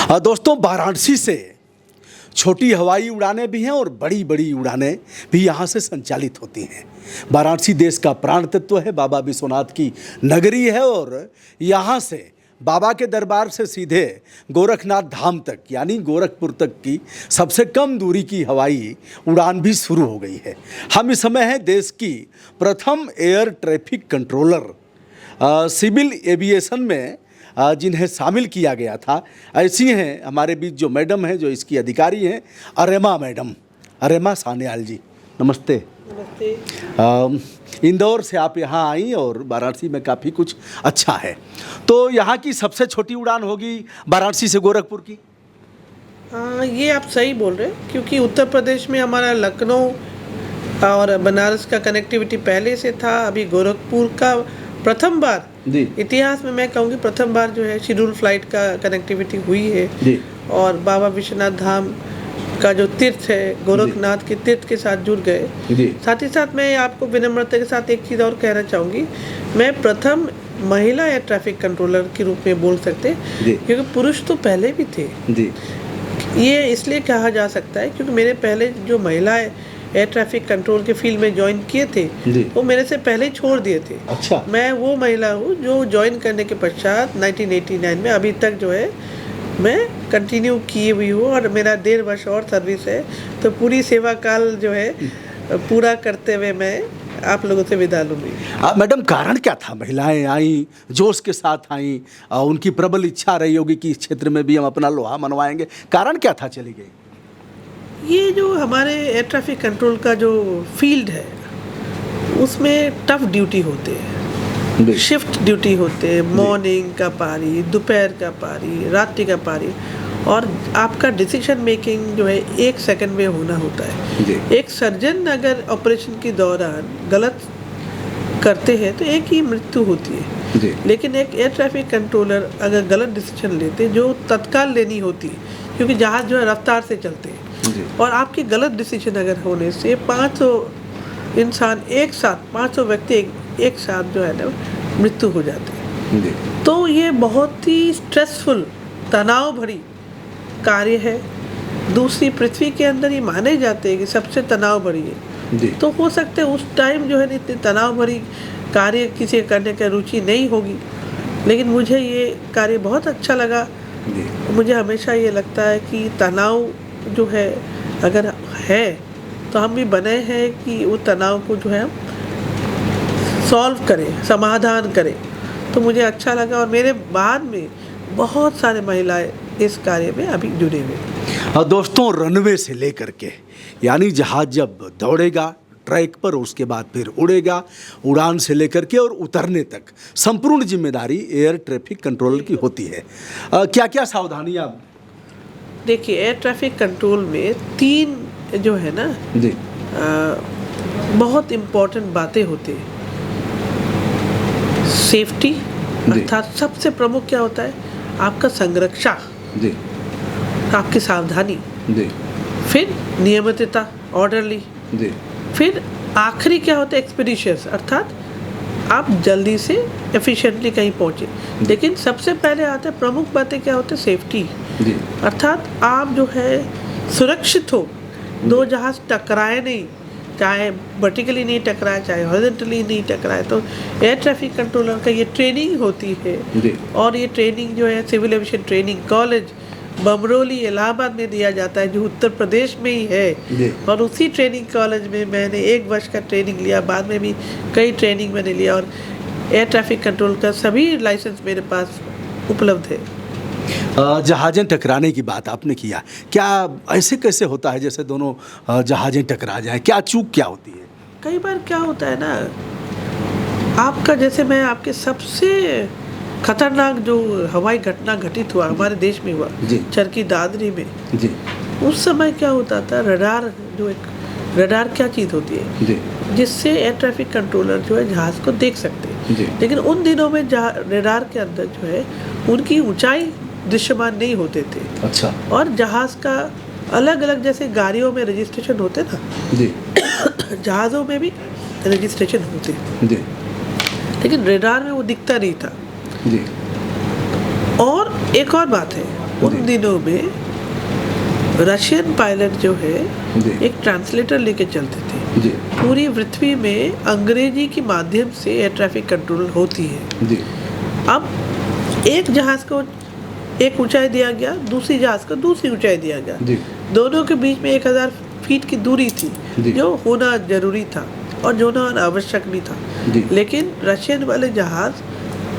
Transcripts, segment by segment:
दोस्तों, वाराणसी से छोटी हवाई उड़ानें भी हैं और बड़ी बड़ी उड़ानें भी यहाँ से संचालित होती हैं। वाराणसी देश का प्राण तत्व है, बाबा विश्वनाथ की नगरी है और यहाँ से बाबा के दरबार से सीधे गोरखनाथ धाम तक यानी गोरखपुर तक की सबसे कम दूरी की हवाई उड़ान भी शुरू हो गई है। हम इस समय हैं देश की प्रथम air traffic controller civil aviation में जिन्हें शामिल किया गया था। ऐसी हैं हमारे बीच जो मैडम हैं, जो इसकी अधिकारी हैं, अरेमा मैडम, अरेमा सान्याल जी, नमस्ते। नमस्ते। इंदौर से आप यहाँ आई और वाराणसी में काफ़ी कुछ अच्छा है, तो यहाँ की सबसे छोटी उड़ान होगी वाराणसी से गोरखपुर की? ये आप सही बोल रहे हैं, क्योंकि उत्तर प्रदेश में हमारा लखनऊ और बनारस का कनेक्टिविटी पहले से था। अभी गोरखपुर का प्रथम बार इतिहास में मैं कहूँगी प्रथम बार जो है शेड्यूल फ्लाइट का कनेक्टिविटी हुई है और बाबा विश्वनाथ धाम का जो तीर्थ है गोरखनाथ के तीर्थ के साथ जुड़ गए। साथ ही साथ मैं आपको विनम्रता के साथ एक चीज़ और कहना चाहूँगी, मैं प्रथम महिला एयर ट्रैफिक कंट्रोलर के रूप में बोल सकते, क्योंकि पुरुष तो पहले भी थे। ये इसलिए कहा जा सकता है क्योंकि मेरे पहले जो महिलाएं एयर ट्रैफिक कंट्रोल के फील्ड में ज्वाइन किए थे वो मेरे से पहले ही छोड़ दिए थे। अच्छा। मैं वो महिला हूँ जो ज्वाइन करने के पश्चात 1989 में अभी तक जो है मैं कंटिन्यू किए हुई हूँ और मेरा 1.5 वर्ष और सर्विस है, तो पूरी सेवा काल जो है पूरा करते हुए मैं आप लोगों से विदा लूँगी। मैडम, कारण क्या था? महिलाएं आई, जोश के साथ आई, उनकी प्रबल इच्छा रही होगी कि इस क्षेत्र में भी हम अपना लोहा मनवाएंगे, कारण क्या था चली गई? ये जो हमारे एयर ट्रैफिक कंट्रोल का जो फील्ड है उसमें टफ ड्यूटी होते हैं, शिफ्ट ड्यूटी होते हैं, मॉर्निंग का पारी, दोपहर का पारी, रात्रि का पारी, और आपका डिसीजन मेकिंग जो है 1 सेकंड में होना होता है। एक सर्जन अगर ऑपरेशन के दौरान गलत करते हैं तो एक ही मृत्यु होती है, लेकिन एक एयर ट्रैफिक कंट्रोलर अगर गलत डिसीजन लेते जो तत्काल लेनी होती है, क्योंकि जहाज़ जो है रफ्तार से चलते हैं और आपके गलत डिसीजन अगर होने से 500 इंसान एक साथ, 500 व्यक्ति एक साथ जो है ना मृत्यु हो जाते हैं। तो ये बहुत ही स्ट्रेसफुल, तनाव भरी कार्य है। दूसरी पृथ्वी के अंदर ही माने जाते हैं कि सबसे तनाव भरी है, तो हो सकते है उस टाइम जो है इतनी तनाव भरी कार्य किसी करने की रुचि नहीं होगी, लेकिन मुझे ये कार्य बहुत अच्छा लगा। मुझे हमेशा ये लगता है कि तनाव जो है अगर है तो हम भी बने हैं कि वो तनाव को जो है हम सॉल्व करें, समाधान करें, तो मुझे अच्छा लगा और मेरे बाद में बहुत सारे महिलाएं इस कार्य में अभी जुड़े हुए। दोस्तों, रनवे से लेकर के यानी जहाज जब दौड़ेगा ट्रैक पर, उसके बाद फिर उड़ेगा, उड़ान से लेकर के और उतरने तक संपूर्ण जिम्मेदारी एयर ट्रैफिक कंट्रोलर की होती है। क्या क्या सावधानियां? देखिए, एयर ट्रैफिक कंट्रोल में 3 जो है ना बहुत इम्पोर्टेंट बातें होती हैं। सेफ्टी, अर्थात सबसे प्रमुख क्या होता है आपका संरक्षा, आपकी सावधानी, फिर नियमितता, ऑर्डरली, फिर आखिरी क्या होता है एक्सपीडिशियस, अर्थात आप जल्दी से एफिशिएंटली कहीं पहुँचे। लेकिन सबसे पहले आता है प्रमुख बातें क्या होते हैं सेफ्टी, अर्थात आप जो है सुरक्षित हो, 2 जहाज टकराए नहीं, चाहे वर्टिकली नहीं टकराए चाहे हॉरिजॉन्टली नहीं टकराए। तो एयर ट्रैफिक कंट्रोलर का ये ट्रेनिंग होती है और ये ट्रेनिंग जो है civil aviation training college Bamrauli Allahabad में दिया जाता है, जो उत्तर प्रदेश में ही है। और उसी ट्रेनिंग कॉलेज में मैंने 1 वर्ष का ट्रेनिंग लिया, बाद में भी कई ट्रेनिंग मैंने लिया और एयर ट्रैफिक कंट्रोल का सभी लाइसेंस मेरे पास उपलब्ध है। जहाज़ें टकराने की बात आपने किया, क्या ऐसे कैसे होता है जैसे दोनों जहाज़ें टकरा जाएं? क्या चूक क्या होती है? कई बार क्या होता है ना, आपका जैसे मैं आपके सबसे खतरनाक जो हवाई घटना घटित हुआ हमारे देश में हुआ चरखी दादरी में, उस समय क्या होता था, रडार जो एक रडार क्या चीज़ होती है जिससे एयर ट्रैफिक कंट्रोलर जो है जहाज़ को देख सकते हैं, लेकिन उन दिनों में रडार के अंदर जो है उनकी ऊंचाई दृश्यमान नहीं होते थे। अच्छा। और जहाज़ का अलग अलग जैसे गाड़ियों में रजिस्ट्रेशन होते ना, जहाज़ों में भी रजिस्ट्रेशन होते, लेकिन रडार में वो दिखता नहीं था। और एक और बात है, उन दिनों में रशियन पायलट जो है एक ट्रांसलेटर लेके चलते थे। जी पूरी पृथ्वी में अंग्रेजी के माध्यम से एयर ट्रैफिक कंट्रोल होती है। जी अब एक जहाज को एक ऊंचाई दिया गया, दूसरी जहाज को दूसरी ऊंचाई दिया गया। जी दोनों के बीच में 1000 फीट की दूरी थी, जी। जो होना जरूरी था और जो होना आवश्यक भी था। जी। लेकिन रशियन वाले जहाज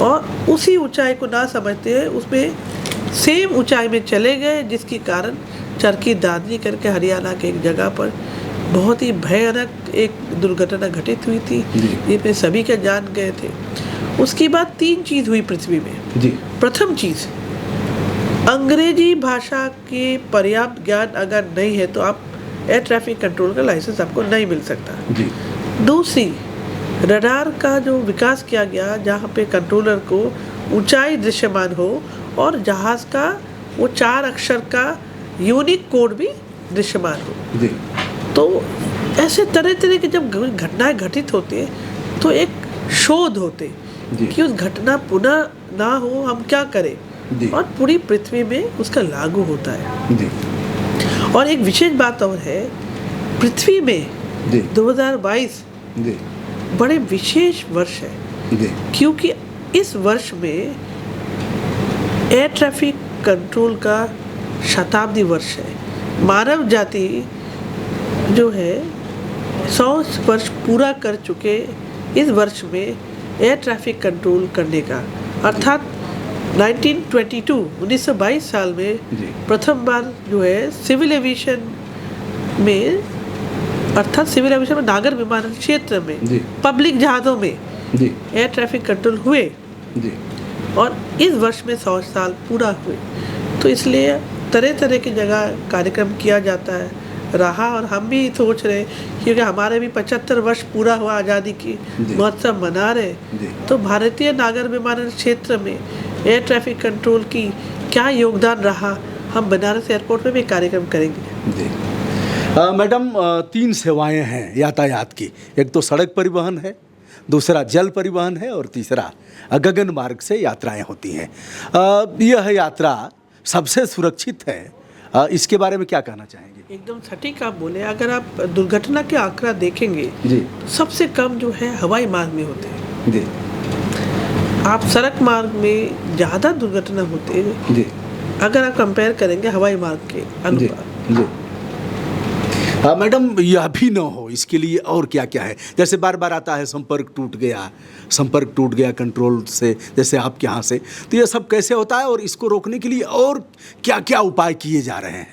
और उसी ऊंचाई को ना समझते हुए उसमें सेम ऊंचाई में चले गए, जिसके कारण चरखी दादरी करके हरियाणा के एक जगह पर बहुत ही भयानक एक दुर्घटना घटित हुई थी, जिसमें सभी के जान गए थे। उसके बाद 3 चीज़ हुई पृथ्वी में। जी प्रथम चीज़, अंग्रेजी भाषा के पर्याप्त ज्ञान अगर नहीं है तो आप एयर ट्रैफिक कंट्रोल का लाइसेंस आपको नहीं मिल सकता। जी दूसरी, रडार का जो विकास किया गया, जहाँ पे कंट्रोलर को ऊंचाई दृश्यमान हो और जहाज़ का वो 4 अक्षर का यूनिक कोड भी दृश्यमान हो। जी तो ऐसे तरह तरह के जब घटनाएं घटित होती हैं तो एक शोध होते जी। कि उस घटना पुनः ना हो, हम क्या करें, जी। और पूरी पृथ्वी में उसका लागू होता है। जी और एक विशेष बात और है, पृथ्वी में जी 2022 जी बड़े विशेष वर्ष है, जी क्योंकि इस वर्ष में एयर ट्रैफिक कंट्रोल का शताब्दी वर्ष है। मानव जाति जो है 100 वर्ष पूरा कर चुके इस वर्ष में एयर ट्रैफिक कंट्रोल करने का, अर्थात 1922 साल में जी। प्रथम बार जो है सिविल एविएशन में, अर्थात सिविल एविएशन में नागर विमानन क्षेत्र में जी। पब्लिक जहाज़ों में जी एयर ट्रैफिक कंट्रोल हुए, जी और इस वर्ष में 100 साल पूरा हुए। तो इसलिए तरह तरह की जगह कार्यक्रम किया जाता है रहा, और हम भी सोच रहे, क्योंकि हमारे भी 75 वर्ष पूरा हुआ आज़ादी की, जी। महोत्सव मना रहे। जी। तो भारतीय नागर विमानन क्षेत्र में एयर ट्रैफिक कंट्रोल की क्या योगदान रहा, हम बनारस एयरपोर्ट में भी कार्यक्रम करेंगे। जी मैडम, 3 सेवाएं हैं यातायात की। एक तो सड़क परिवहन है, दूसरा जल परिवहन है, और तीसरा गगन मार्ग से यात्राएं होती हैं। यह यात्रा सबसे सुरक्षित है, इसके बारे में क्या कहना चाहेंगे? एकदम सटीक आप बोले। अगर आप दुर्घटना के आंकड़ा देखेंगे जी तो सबसे कम जो है हवाई मार्ग में होते हैं। जी आप सड़क मार्ग में ज़्यादा दुर्घटना होते हैं जी अगर आप कंपेयर करेंगे हवाई मार्ग के जी अनुपात। जी मैडम, यह भी ना हो इसके लिए और क्या क्या है? जैसे बार बार आता है संपर्क टूट गया कंट्रोल से, जैसे आपके यहाँ से, तो ये सब कैसे होता है और इसको रोकने के लिए और क्या क्या उपाय किए जा रहे हैं?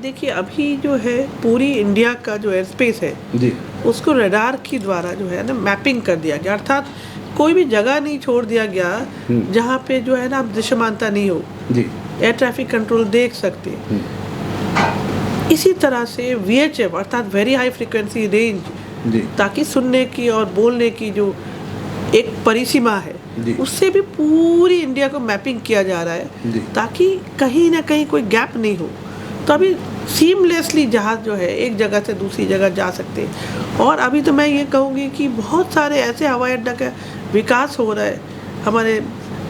देखिए, अभी जो है पूरी इंडिया का जो एयर स्पेस है जी उसको रडार के द्वारा जो है ना मैपिंग कर दिया गया, अर्थात कोई भी जगह नहीं छोड़ दिया गया जहाँ पे जो है ना दृश्यमानता नहीं हो, जी एयर ट्रैफिक कंट्रोल देख सकते हैं। इसी तरह से VHF अर्थात वेरी हाई फ्रीक्वेंसी रेंज, जी ताकि सुनने की और बोलने की जो एक परिसीमा जी। है उससे भी पूरी इंडिया को मैपिंग किया जा रहा है, जी। ताकि कहीं ना कहीं कोई गैप नहीं हो। तो अभी सीमलेसली जहाज़ जो है एक जगह से दूसरी जगह जा सकते हैं। और अभी तो मैं ये कहूँगी कि बहुत सारे ऐसे हवाई अड्डा का विकास हो रहा है हमारे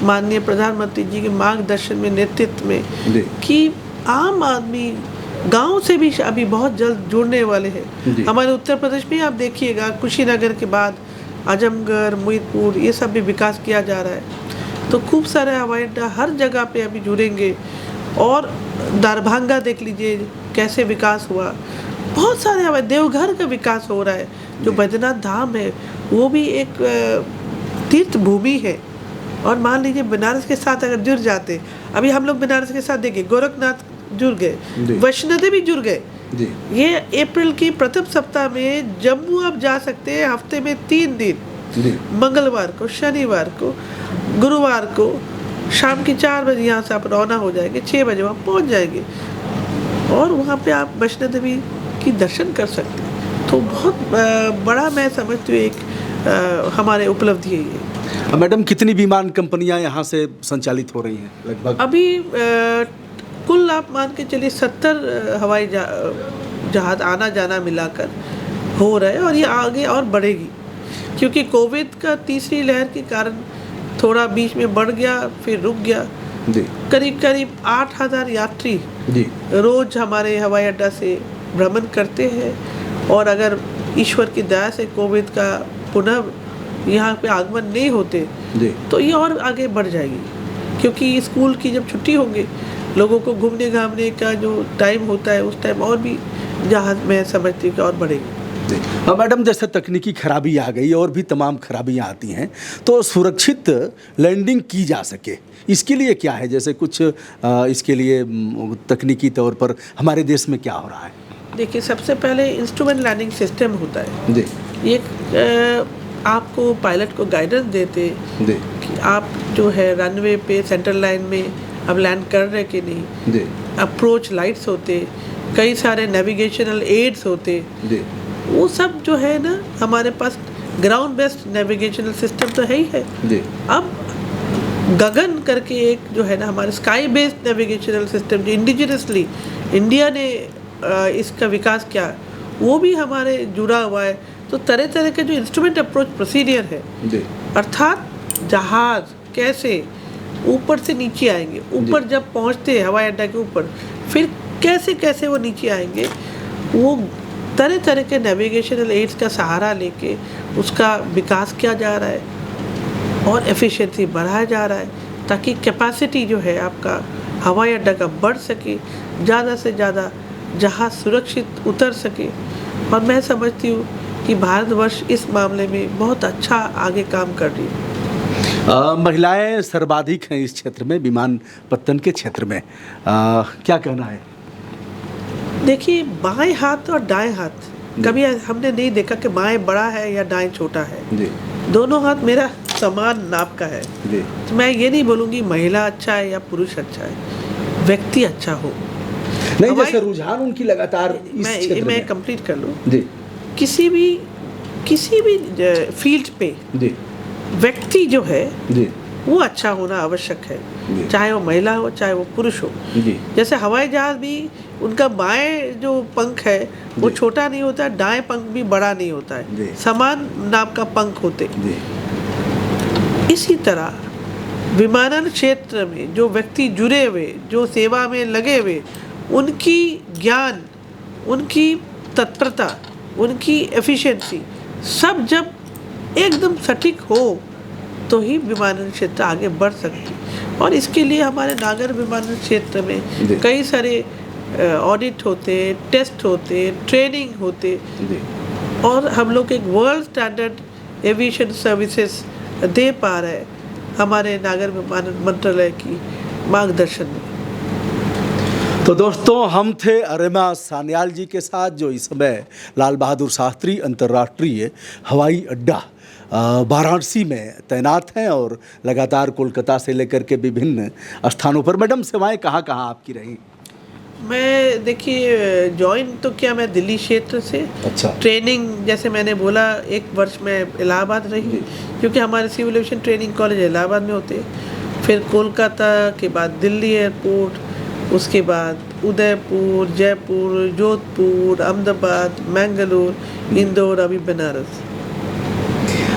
माननीय प्रधानमंत्री जी के मार्गदर्शन में, नेतृत्व में, जी। कि आम आदमी गांव से भी अभी बहुत जल्द जुड़ने वाले जी। हैं। हमारे उत्तर प्रदेश में आप देखिएगा, कुशीनगर के बाद आजमगढ़, मोहितपुर, ये सब भी विकास किया जा रहा है। तो खूब सारे हवाई अड्डा हर जगह पे अभी जुड़ेंगे। और दरभंगा देख लीजिए कैसे विकास हुआ, बहुत सारे हवाई, देवघर का विकास हो रहा है, जो बैद्यनाथ धाम है वो भी एक तीर्थ भूमि है। और मान लीजिए बनारस के साथ अगर जुड़ जाते, अभी हम लोग बनारस के साथ देखिए गोरखनाथ जुड़ जी। गए, वैष्णो देवी जुड़ गए। जी ये अप्रैल की प्रथम सप्ताह में जम्मू आप जा सकते हैं, हफ्ते में 3 दिन, जी मंगलवार को, शनिवार को, गुरुवार को शाम की 4 बजे यहाँ से आप रवाना हो जाएंगे, 6 बजे वहाँ पहुँच जाएंगे और वहाँ पे आप वैष्णो देवी की दर्शन कर सकते हैं। तो बहुत बड़ा मैं समझती हूँ एक हमारे उपलब्धि है ये। मैडम, कितनी विमान कंपनियां यहाँ से संचालित हो रही हैं लगभग? अभी कुल आप मान के चलिए 70 हवाई जहाज आना जाना मिलाकर हो रहा है, और ये आगे और बढ़ेगी, क्योंकि कोविड का तीसरी लहर के कारण थोड़ा बीच में बढ़ गया, फिर रुक गया। जी करीब करीब 8,000 यात्री जी रोज हमारे हवाई अड्डा से भ्रमण करते हैं। और अगर ईश्वर की दया से कोविड का पुनः यहाँ पे आगमन नहीं होते जी तो ये और आगे बढ़ जाएगी, क्योंकि स्कूल की जब छुट्टी होंगे लोगों को घूमने घामने का जो टाइम होता है उस टाइम और भी जहाँ मैं समझती हूँ कि और बढ़ेगी। अब मैडम जैसे तकनीकी खराबी आ गई और भी तमाम खराबियां आती हैं, तो सुरक्षित लैंडिंग की जा सके इसके लिए क्या है, जैसे कुछ इसके लिए तकनीकी तौर पर हमारे देश में क्या हो रहा है? देखिए, सबसे पहले इंस्ट्रूमेंट लैंडिंग सिस्टम होता है जी ये आपको पायलट को गाइडेंस देते जी कि आप जो है रनवे पे सेंट्रल लाइन में अब लैंड कर रहे कि नहीं। जी अप्रोच लाइट्स होते, कई सारे नेविगेशनल एड्स होते, जी वो सब जो है ना हमारे पास ग्राउंड बेस्ड नेविगेशनल सिस्टम तो है ही है। जी अब गगन करके एक जो है ना हमारे स्काई बेस्ड नेविगेशनल सिस्टम जो इंडिजिनसली इंडिया ने इसका विकास किया वो भी हमारे जुड़ा हुआ है। तो तरह तरह के जो इंस्ट्रूमेंट अप्रोच प्रोसीडियर है, जी अर्थात जहाज कैसे ऊपर से नीचे आएंगे, ऊपर जब पहुंचते हैं हवाई अड्डा के ऊपर, फिर कैसे कैसे वो नीचे आएंगे, वो तरह तरह के नेविगेशनल एड्स का सहारा लेके उसका विकास किया जा रहा है और एफिशिएंसी बढ़ाया जा रहा है, ताकि कैपेसिटी जो है आपका हवाई अड्डा का बढ़ सके, ज़्यादा से ज़्यादा जहाज सुरक्षित उतर सके। और मैं समझती हूँ कि भारतवर्ष इस मामले में बहुत अच्छा आगे काम कर रही है। महिलाएं सर्वाधिक हैं इस क्षेत्र में, विमानपत्तन के क्षेत्र में, क्या कहना है? देखिए, बाएं हाथ और दाएं हाथ कभी हमने नहीं देखा कि बाएं बड़ा है या दाएं छोटा है। जी दोनों हाथ मेरा समान नाप का है। जी तो मैं ये नहीं बोलूँगी महिला अच्छा है या पुरुष अच्छा है, व्यक्ति अच्छा हो। नहीं, जैसे रुझान उनकी लगातार इस क्षेत्र मैं में। कंप्लीट कर लूँ। जी किसी भी फील्ड पे जी व्यक्ति जो है जी वो अच्छा होना आवश्यक है, जी। चाहे वो महिला हो चाहे वो पुरुष हो। जी जैसे हवाई जहाज भी उनका बाएं जो पंख है वो जी। छोटा नहीं होता, दाएं पंख भी बड़ा नहीं होता जी। है, समान नाप का पंख होते। जी इसी तरह विमानन क्षेत्र में जो व्यक्ति जुड़े हुए, जो सेवा में लगे हुए, उनकी ज्ञान, उनकी तत्परता, उनकी एफिशिएंसी सब जब एकदम सटीक हो तो ही विमानन क्षेत्र आगे बढ़ सकती। और इसके लिए हमारे नागर विमानन क्षेत्र में जी। कई सारे ऑडिट होते, टेस्ट होते, ट्रेनिंग होते, जी और हम लोग एक वर्ल्ड स्टैंडर्ड एविएशन सर्विसेज दे पा रहे हमारे नागर विमानन मंत्रालय की मार्गदर्शन में। तो दोस्तों, हम थे अरिमा सान्याल जी के साथ, जो इस समय लाल बहादुर शास्त्री अंतर्राष्ट्रीय हवाई अड्डा वाराणसी में तैनात हैं और लगातार कोलकाता से लेकर के विभिन्न स्थानों पर। मैडम, सेवाएं कहाँ कहाँ आपकी रहीं? मैं देखिए ज्वाइन तो किया मैं दिल्ली क्षेत्र से। अच्छा। ट्रेनिंग जैसे मैंने बोला 1 वर्ष में इलाहाबाद रही, क्योंकि हमारे civil aviation training college Allahabad में होते। फिर कोलकाता के बाद दिल्ली एयरपोर्ट, उसके बाद उदयपुर, जयपुर, जोधपुर, अहमदाबाद, मैंगलोर, इंदौर, अभी बनारस।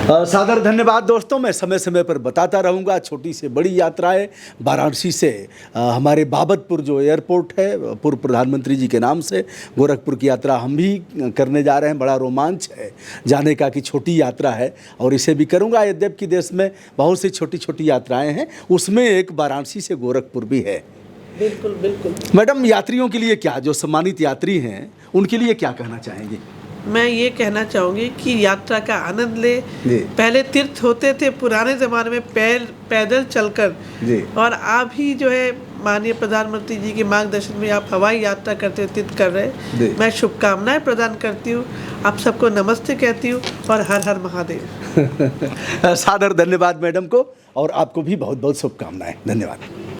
सादर धन्यवाद दोस्तों। मैं समय समय पर बताता रहूँगा छोटी से बड़ी यात्राएं वाराणसी से हमारे बाबतपुर जो एयरपोर्ट है पूर्व प्रधानमंत्री जी के नाम से, गोरखपुर की यात्रा हम भी करने जा रहे हैं। बड़ा रोमांच है जाने का कि छोटी यात्रा है और इसे भी करूँगा। यद्यपि देश में बहुत सी छोटी छोटी यात्राएँ हैं, उसमें एक वाराणसी से गोरखपुर भी है। बिल्कुल बिल्कुल। मैडम, यात्रियों के लिए क्या, जो सम्मानित यात्री हैं उनके लिए क्या कहना चाहेंगे? मैं ये कहना चाहूँगी कि यात्रा का आनंद ले। जी। पहले तीर्थ होते थे पुराने ज़माने में पैदल चलकर, जी। और आप ही जो है माननीय प्रधानमंत्री जी के मार्गदर्शन में आप हवाई यात्रा करते हुए तीर्थ कर रहे जी। हैं। मैं शुभकामनाएं प्रदान करती हूँ, आप सबको नमस्ते कहती हूँ और हर हर महादेव। सादर धन्यवाद मैडम को, और आपको भी बहुत बहुत शुभकामनाएं। धन्यवाद।